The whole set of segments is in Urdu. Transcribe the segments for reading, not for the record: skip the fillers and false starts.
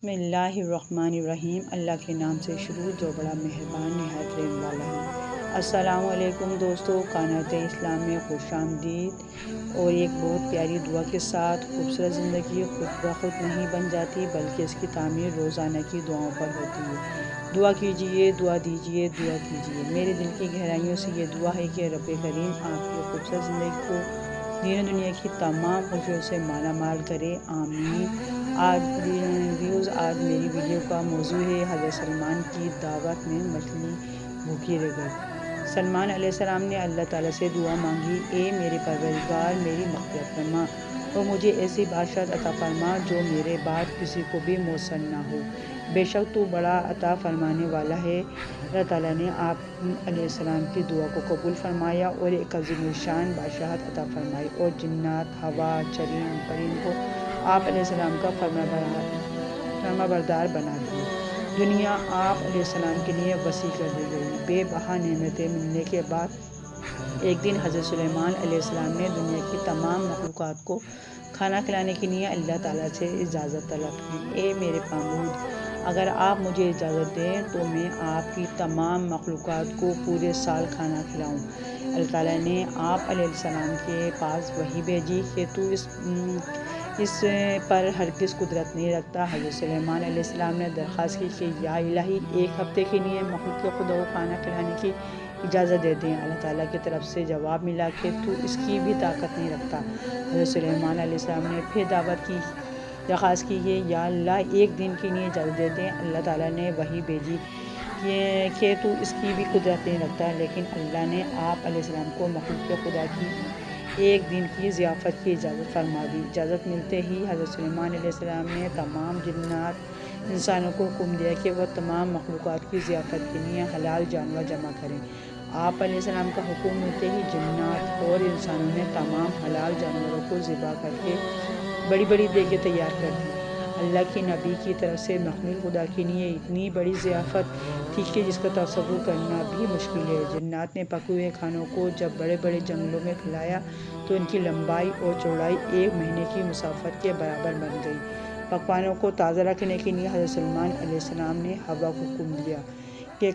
بسم اللہ الرحمن الرحیم۔ اللہ کے نام سے شروع جو بڑا مہربان نہایت رحم والا ہے۔ السلام علیکم دوستو، قناۃ اسلام میں خوش آمدید۔ اور ایک بہت پیاری دعا کے ساتھ، خوبصورت زندگی خود بخود نہیں بن جاتی بلکہ اس کی تعمیر روزانہ کی دعاؤں پر ہوتی ہے۔ دعا کیجئے، دعا دیجئے، دعا کیجئے۔ میرے دل کی گہرائیوں سے یہ دعا ہے کہ رب کریم آپ کی خوبصورت زندگی کو دین و دنیا کی تمام خوشیوں سے مالا مال کرے، آمین۔ آج میری ویڈیو کا موضوع ہے حضرت سلمان کی دعوت میں مچھلی بھوکی رہ گئی۔ سلمان علیہ السلام نے اللہ تعالیٰ سے دعا مانگی، اے میرے پروردگار، میری مغفرت فرما اور مجھے ایسی بادشاہت عطا فرما جو میرے بعد کسی کو بھی میسر نہ ہو، بے شک تو بڑا عطا فرمانے والا ہے۔ اللہ تعالیٰ نے آپ علیہ السلام کی دعا کو قبول فرمایا اور ایک عظیم الشان بادشاہت عطا فرمائی اور جنات، ہوا، چرند پرند کو آپ علیہ السلام کا فرما بردار بنا دیا۔ دنیا آپ علیہ السلام کے لیے وسیع کر دی گئی۔ بے بہا نعمتیں ملنے کے بعد ایک دن حضرت سلیمان علیہ السلام نے دنیا کی تمام مخلوقات کو کھانا کھلانے کے لیے اللہ تعالیٰ سے اجازت طلب کی، اے میرے معبود، اگر آپ مجھے اجازت دیں تو میں آپ کی تمام مخلوقات کو پورے سال کھانا کھلاؤں۔ اللہ تعالیٰ نے آپ علیہ السلام کے پاس وحی بھیجی کہ تو اس پر ہرگز قدرت نہیں رکھتا۔ حضرت سلیمان علیہ السلام نے درخواست کی کہ یا الہی، ایک ہفتے کے لیے مخلوق خدا کو کھانا کھلانے کی اجازت دے دیں۔ اللہ تعالیٰ کی طرف سے جواب ملا کہ تو اس کی بھی طاقت نہیں رکھتا۔ حضرت سلیمان علیہ السلام نے پھر درخواست کی کہ یا اللہ، ایک دن کے لیے اجازت دے دیں۔ اللہ تعالیٰ نے وحی بھیجی کہ تو اس کی بھی قدرت نہیں رکھتا، لیکن اللہ نے آپ علیہ السلام کو مخلوق خدا کی ایک دن کی ضیافت کی اجازت فرما دی۔ اجازت ملتے ہی حضرت سلیمان علیہ السلام نے تمام جنات، انسانوں کو حکم دیا کہ وہ تمام مخلوقات کی ضیافت کے لیے حلال جانور جمع کریں۔ آپ علیہ السلام کا حکم ملتے ہی جنات اور انسانوں نے تمام حلال جانوروں کو ذبح کر کے بڑی بڑی دیگیں تیار کر دی۔ اللہ کے نبی کی طرف سے مخلوق خدا کے لیے اتنی بڑی ضیافت تھی کہ جس کا تصور کرنا بھی مشکل ہے۔ جنات نے پکے ہوئے کھانوں کو جب بڑے بڑے جنگلوں میں پھیلایا تو ان کی لمبائی اور چوڑائی 1 مہینے کی مسافت کے برابر بن گئی۔ پکوانوں کو تازہ رکھنے کے لیے حضرت سلیمان علیہ السلام نے ہوا کو حکم دیا کہ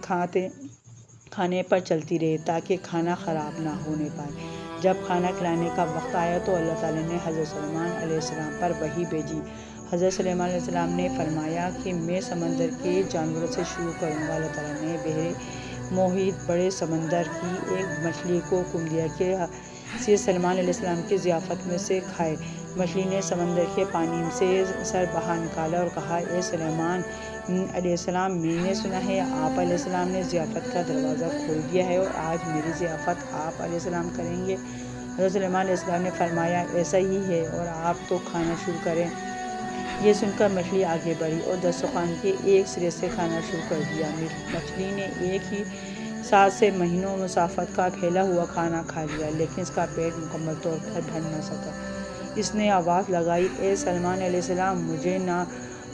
کھانے پر چلتی رہے تاکہ کھانا خراب نہ ہونے پائے۔ جب کھانا کھلانے کا وقت آیا تو اللہ تعالیٰ نے حضرت سلیمان علیہ السلام پر وحی بھیجی۔ حضرت سلیمان علیہ السلام نے فرمایا کہ میں سمندر کے جانوروں سے شروع کروں گا۔ اللہ تعالیٰ نے بحر محیط بڑے سمندر کی ایک مچھلی کو حکم دیا کہ سلیمان علیہ السلام کی ضیافت میں سے کھائے۔ مچھلی نے سمندر کے پانی سے سر باہر نکالا اور کہا، اے سلیمان علیہ السلام، میں نے سنا ہے آپ علیہ السلام نے ضیافت کا دروازہ کھول دیا ہے اور آج میری ضیافت آپ علیہ السلام کریں گے۔ حضرت سلیمان علیہ السلام نے فرمایا، ایسا ہی ہے اور آپ تو کھانا شروع کریں۔ یہ سن کر مچھلی آگے بڑھی اور دسترخوان کے ایک سرے سے کھانا شروع کر دیا۔ مچھلی نے ایک ہی ساتھ سے مہینوں مسافت کا پھیلا ہوا کھانا کھا لیا، لیکن اس کا پیٹ مکمل طور پر بھر نہ سکا۔ اس نے آواز لگائی، اے سلیمان علیہ السلام، مجھے نہ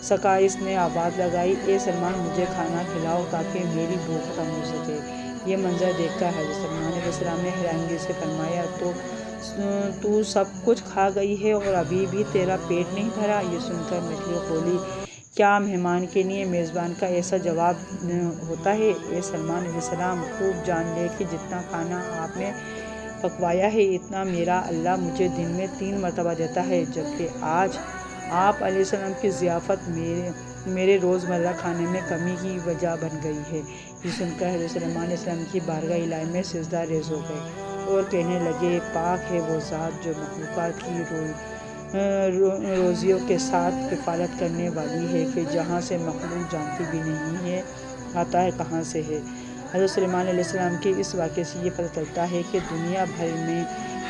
سکا۔ اس نے آواز لگائی، اے سلیمان، مجھے کھانا کھلاؤ تاکہ میری بھوک ختم ہو سکے۔ یہ منظر دیکھ کر حضرت سلیمان علیہ السلام نے حیرانگی سے فرمایا، تو سب کچھ کھا گئی ہے اور ابھی بھی تیرا پیٹ نہیں بھرا؟ یہ سن کر مچھلی بولی، کیا مہمان کے لیے میزبان کا ایسا جواب ہوتا ہے؟ اے سلیمان علیہ السلام، خوب جان لے کہ جتنا کھانا آپ نے پکوایا ہے اتنا میرا اللہ مجھے دن میں 3 مرتبہ دیتا ہے، جبکہ آج آپ علیہ السلام کی ضیافت میرے روزمرہ کھانے میں کمی کی وجہ بن گئی ہے۔ یہ سن کر حضرت سلیمان علیہ السلام کی بارگاہ الہی میں سجدہ ریز ہو گئے اور کہنے لگے، پاک ہے وہ ذات جو مخلوقات کی روزیوں کے ساتھ کفالت کرنے والی ہے کہ جہاں سے مخلوق جانتی بھی نہیں ہے آتا ہے کہاں سے ہے۔ حضرت سلیمان علیہ السلام کے اس واقعے سے یہ پتہ چلتا ہے کہ دنیا بھر میں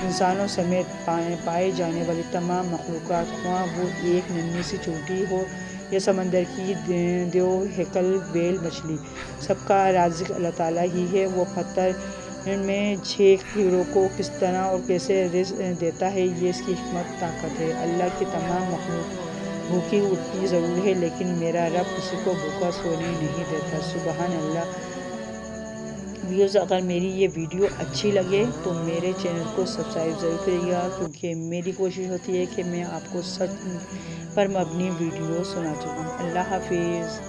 انسانوں سمیت پائے جانے والی تمام مخلوقات، خواہ وہ ایک ننھی سی چیونٹی ہو یا سمندر کی دیو، ہیکل، ویل، مچھلی، سب کا رازق اللہ تعالیٰ ہی ہے۔ وہ پتھر میں 6 کیڑوں کو کس طرح اور کیسے رزق دیتا ہے، یہ اس کی حکمت طاقت ہے۔ اللہ کی تمام مخلوق بھوکی اٹھتی ضرور ہے، لیکن میرا رب کسی کو بھوکا سونے نہیں دیتا۔ سبحان اللہ۔ ویوز اگر میری یہ ویڈیو اچھی لگے تو میرے چینل کو سبسکرائب ضرور کریے گا، کیونکہ میری کوشش ہوتی ہے کہ میں آپ کو سچ پر مبنی ویڈیو سنا سکوں۔ اللہ حافظ۔